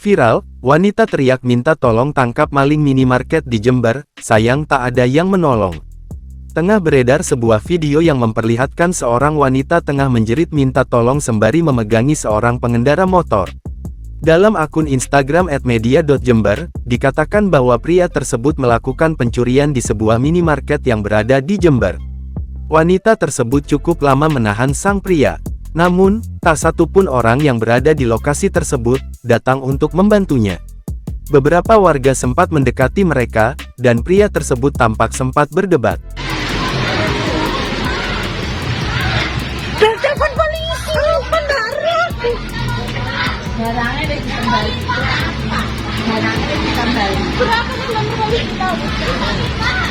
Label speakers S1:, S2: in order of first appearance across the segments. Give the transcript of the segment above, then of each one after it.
S1: Viral, wanita teriak minta tolong tangkap maling minimarket di Jember, sayang tak ada yang menolong. Tengah beredar sebuah video yang memperlihatkan seorang wanita tengah menjerit minta tolong sembari memegangi seorang pengendara motor. Dalam akun Instagram @media.jember, dikatakan bahwa pria tersebut melakukan pencurian di sebuah minimarket yang berada di Jember. Wanita tersebut cukup lama menahan sang pria. Namun, tak satu pun orang yang berada di lokasi tersebut datang untuk membantunya. Beberapa warga sempat mendekati mereka, dan pria tersebut tampak sempat berdebat.
S2: Telepon polisi, barangnya dikembali. Barangnya dikembali. Berapa nih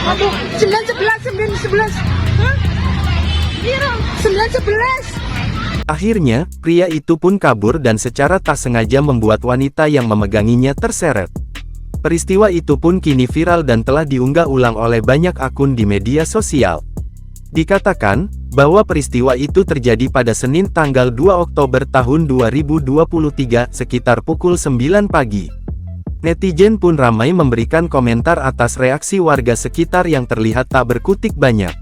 S2: Aduh, 911. Hah? 911.
S1: Akhirnya, pria itu pun kabur dan secara tak sengaja membuat wanita yang memeganginya terseret. Peristiwa itu pun kini viral dan telah diunggah ulang oleh banyak akun di media sosial. Dikatakan, bahwa peristiwa itu terjadi pada Senin tanggal 2 Oktober tahun 2023 sekitar pukul 9 pagi. Netizen pun ramai memberikan komentar atas reaksi warga sekitar yang terlihat tak berkutik banyak.